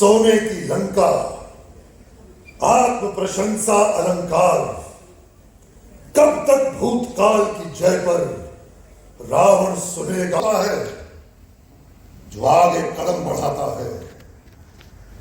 सोने की लंका, आत्म प्रशंसा अलंकार, कब तक भूतकाल की जय पर रावण सुनेगा है जो आगे कदम बढ़ाता है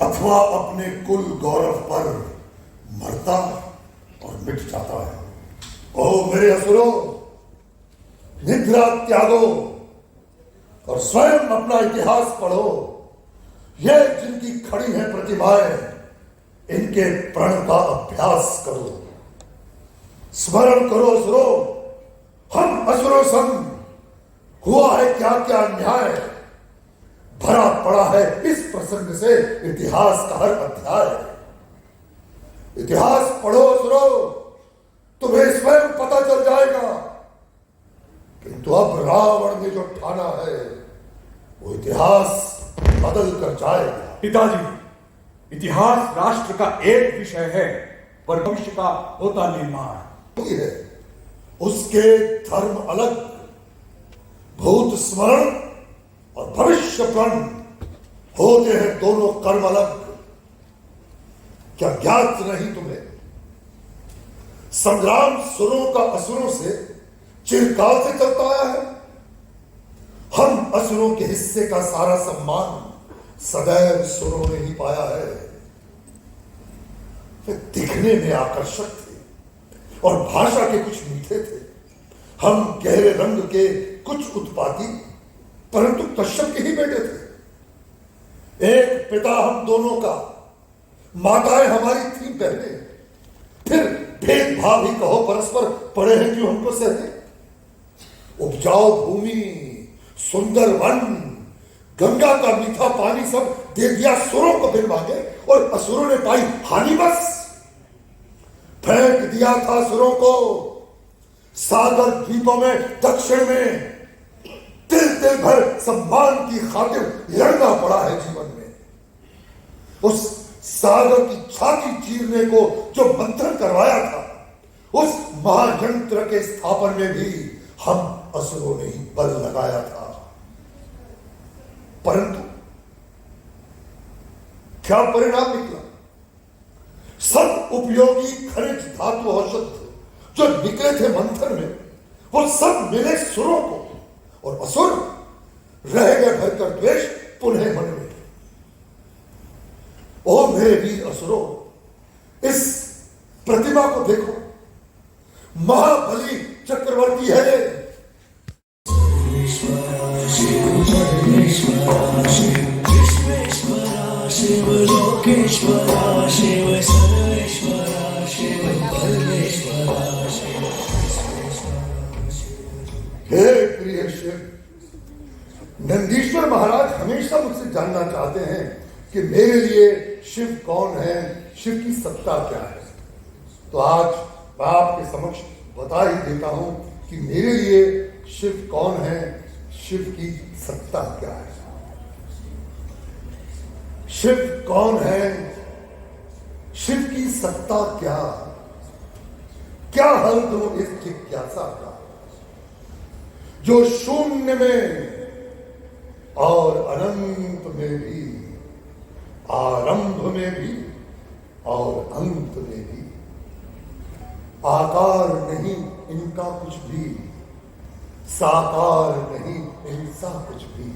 अथवा अपने कुल गौरव पर मरता और मिट जाता है। ओ मेरे असुरों, निद्रा त्यागो और स्वयं अपना इतिहास पढ़ो। ये जिनकी खड़ी है प्रतिभाएं, इनके प्रण का अभ्यास करो। स्मरण करो असुरों, हम असुरों संग हुआ है क्या क्या न्याय। भरा पड़ा है इस प्रसंग से इतिहास का हर अध्याय। इतिहास पढ़ो असुरों, तुम्हें स्वयं पता चल जाएगा। किंतु अब रावण ने जो ठाना है वो इतिहास बदल कर जाएगा। पिताजी, इतिहास राष्ट्र का एक विषय है, पर भविष्य का होता निर्माण है। उसके धर्म अलग, भूत स्मरण और भविष्य प्रण होते हैं दोनों कर्म अलग। क्या ज्ञात नहीं तुम्हें? संग्राम सुरों का असुरों से चिरकाल से चलता आया है। हम असुरों के हिस्से का सारा सम्मान सदैव सुरों ने ही पाया है। वे दिखने में आकर्षक थे और भाषा के कुछ मीठे थे। हम गहरे रंग के कुछ उत्पाती परंतु कश्यप के ही बेटे थे। एक पिता हम दोनों का, माताएं हमारी थी पहले। फिर भेदभाव ही कहो परस्पर पड़े हैं क्यों हमको सहने। उपजाऊ भूमि, सुंदर वन, गंगा का मीठा पानी सब दे दिया सुरों को बिन मांगे और असुरों ने पाई हानि बस। फेंक दिया था सुरों को सागर द्वीपों में दक्षिण में। तिल तिल भर सम्मान की खातिर लड़ना पड़ा है जीवन में। उस सागर की छाती चीरने को जो मंथन करवाया था, उस महायंत्र के स्थापन में भी हम असुरों ने ही बल लगाया था। परंतु क्या परिणाम निकला? सब उपयोगी खनिज धातु औषध जो निकले थे मंथन में, वो सब मिले सुरों को और असुर रह गए भयंकर द्वेष पुनः मन में। ओ मेरे वीर असुरों, इस प्रतिमा को देखो, महाबली चक्रवर्ती है। शिव लोकेश्वरा, शिव सर्वेश्वरा, शिव परमेश्वरा, शिव। हे प्रिय शिव, नंदीश्वर महाराज हमेशा मुझसे जानना चाहते हैं कि मेरे लिए शिव कौन है, शिव की सत्ता क्या है। तो आज मैं आपके समक्ष बता ही देता हूं कि मेरे लिए शिव कौन है, शिव की सत्ता क्या है। शिव कौन है, शिव की सत्ता क्या, क्या हल दो इस जिज्ञासा का जो शून्य में और अनंत में भी, आरंभ में भी और अंत में भी। आकार नहीं इनका कुछ भी, साकार नहीं इनसा कुछ भी।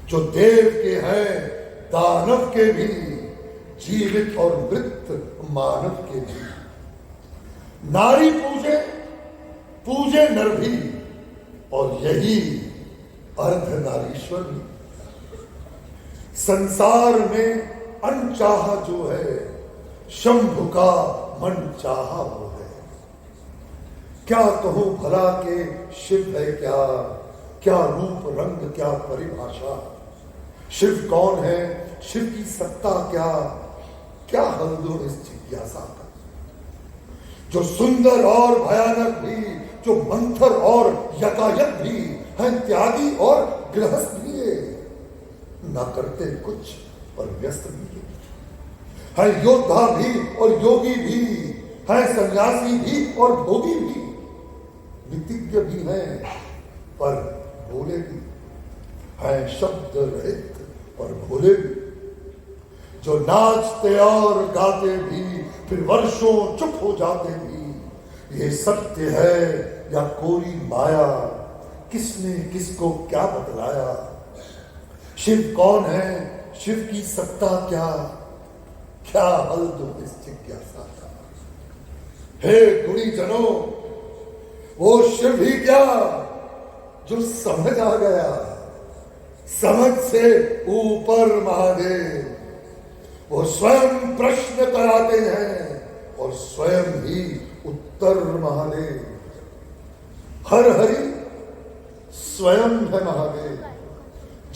जो देव के हैं, दानव के भी, जीवित और मृत मानव के भी। नारी पूजे, पूजे नर भी, और यही अर्धनारीश्वर भी। संसार में अनचाहा जो है, शंभु का मन चाहा वो है। क्या कहूं भला के शिव है क्या, क्या रूप रंग क्या परिभाषा। शिव कौन है, शिव की सत्ता क्या, क्या हल दो इस जिज्ञासा का। जो सुंदर और भयानक भी, जो मंथर और यकायक भी है, त्यागी और गृहस्थ भी है, न करते कुछ और व्यस्त भी है योद्धा भी और योगी भी है, सन्यासी भी और भोगी भी, वितिज्ञ भी हैं पर भोले भी है, शब्द रहित पर भोले भी। जो नाचते और गाते भी फिर वर्षों चुप हो जाते भी, ये सत्य है या कोरी माया, किसने किसको क्या बतलाया। शिव कौन है, शिव की सत्ता क्या, क्या हल दो इस जिज्ञासा का। हे गुणी जनों, वो शिव ही क्या जो समझ आ गया, समझ से ऊपर महादेव। वो स्वयं प्रश्न कराते हैं और स्वयं ही उत्तर महादेव। हर हरि स्वयं है महादेव,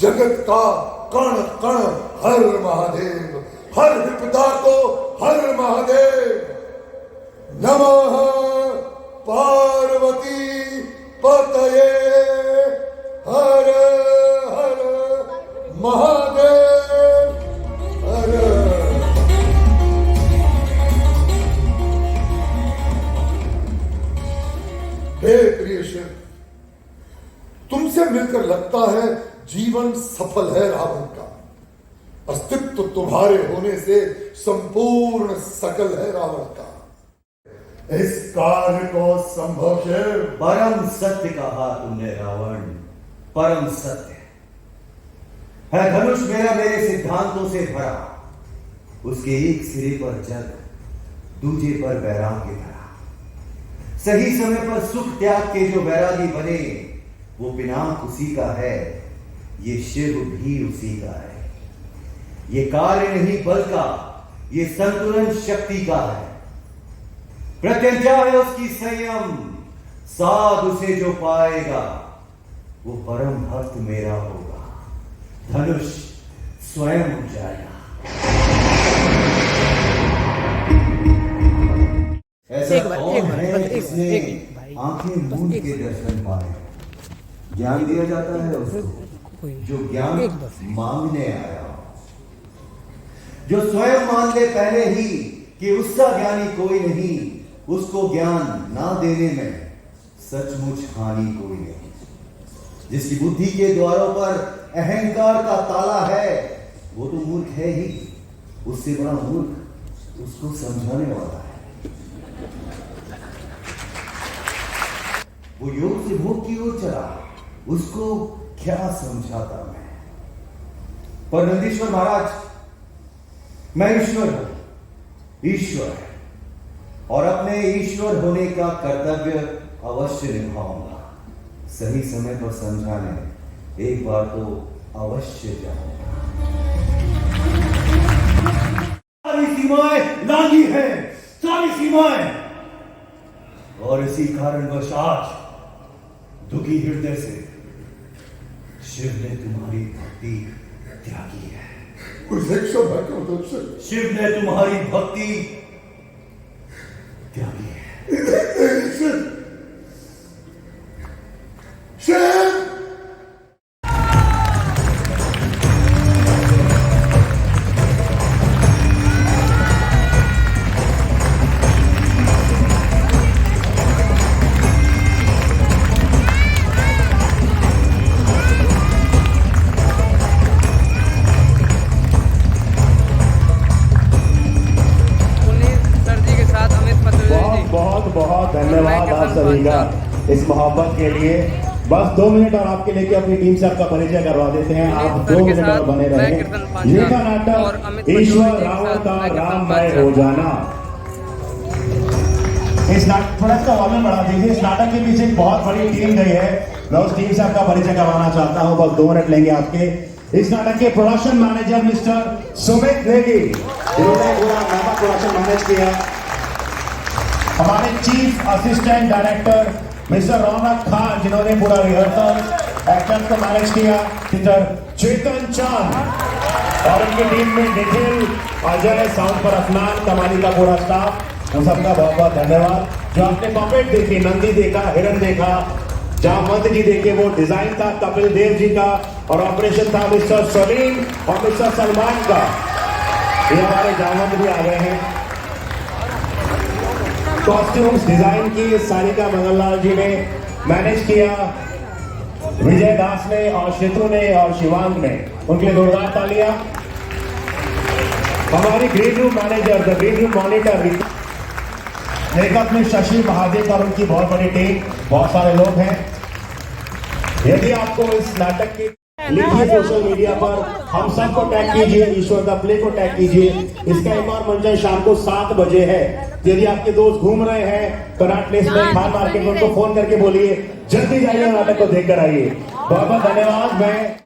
जगत का कण कण हर महादेव, हर विपदा को हर महादेव। नमः पार्वती पतये, हर हर महादेव, हर। हे प्रिय शिव, तुमसे मिलकर लगता है जीवन सफल है रावण का। अस्तित्व तुम्हारे होने से संपूर्ण सकल है रावण का। इस कार्य को संभव शिव। परम सत्य कहा तुमने रावण, परम सत्य है। धनुष मेरा मेरे सिद्धांतों से भरा, उसके एक सिरे पर जग, दूजे पर वैराग्य भरा। सही समय पर सुख त्याग के जो वैरागी बने, वो पिनाक उसी का है, ये शिव भी उसी का है। ये कार्य नहीं बल का, ये संतुलन शक्ति का है। प्रत्यंचा है उसकी संयम, साध उसे जो पाएगा, वो परम भक्त मेरा होगा। धनुष स्वयं उठ जाएगा। ऐसा कौन है जिसने आंखें मूंद के दर्शन पाए। ज्ञान दिया जाता है उसको जो ज्ञान मांगने आया, जो स्वयं मान ले पहले ही कि उसका ज्ञानी कोई नहीं, उसको ज्ञान ना देने में सचमुच हानि कोई नहीं। जिसकी बुद्धि के द्वारों पर अहंकार का ताला है, वो तो मूर्ख है ही, उससे बड़ा मूर्ख उसको समझाने वाला है। वो योग से भोग की ओर चला, उसको क्या समझाता मैं। पर नंदीश्वर महाराज, मैं ईश्वर हूं, ईश्वर है, और अपने ईश्वर होने का कर्तव्य अवश्य निभाऊंगा। सही समय पर समझाने एक बार तो अवश्य जाऊंगा। सारी सीमाएं लांघी हैं, सारी सीमाएं, और इसी कारणवश आज दुखी हृदय से शिव ने तुम्हारी भक्ति त्यागी है। शिव ने तुम्हारी भक्ति त्यागी है। शिव बहुत धन्यवाद आप सभी का इस मोहब्बत के लिए। बस 2 मिनट और आपके लेके अपनी टीम से आपका परिचय करवा देते हैं। आप 2 मिनट और बने रहे। ये था नाटक ईश्वर रावण का राममय हो जाना। इस नाटक थोड़ा सा वॉल्यूम बढ़ा दीजिए। इस नाटक के पीछे एक बहुत बड़ी टीम गई है, मैं उस टीम से आपका परिचय करवाना चाहता हूँ। बस 2 मिनट लेंगे आपके। इस नाटक के production manager mister Sumit Negi, जिन्होंने पूरा नाटक प्रोडक्शन मैनेज किया। हमारे चीफ असिस्टेंट डायरेक्टर मिस्टर रौनक खान, जिन्होंने पूरा रिहर्सल एक्टर्स को मैनेज किया। मिस्टर चेतन चांद और उनकी टीम में निखिल, अजय, साउंड पर अफनान, कमाली का पूरा स्टाफ, उन सबका बहुत बहुत धन्यवाद। जो आपने पपेट देखी, नंदी देखा, हिरण देखा, जामवंत जी देखे, वो डिजाइन था कपिल देव जी का, और ऑपरेशन था मिस्टर सलीम और मिस्टर सलमान का। ये हमारे जामवंत भी आ गए हैं। कॉस्ट्यूम्स डिजाइन की सारिका मंगललाल जी ने मैनेज किया, विजय दास ने और शितु ने और शिवांग ने, उनके लिए जोरदार तालियां। हमारी green room manager, the green room monitor, लेखक में शशि महादेव और उनकी बहुत बड़ी टीम, बहुत सारे लोग हैं। यदि आपको इस नाटक की लिखिए सोशल मीडिया पर, हम सबको टैग कीजिए, ईश्वर द प्ले को टैग कीजिए। इसका एक और मंचन शाम को 7 बजे है। यदि आपके दोस्त घूम रहे हैं कनाट प्लेस में, खान मार्केट में, उनको फोन करके बोलिए जल्दी जाइए, नाटक को देखकर आइए। बहुत बहुत धन्यवाद। मैं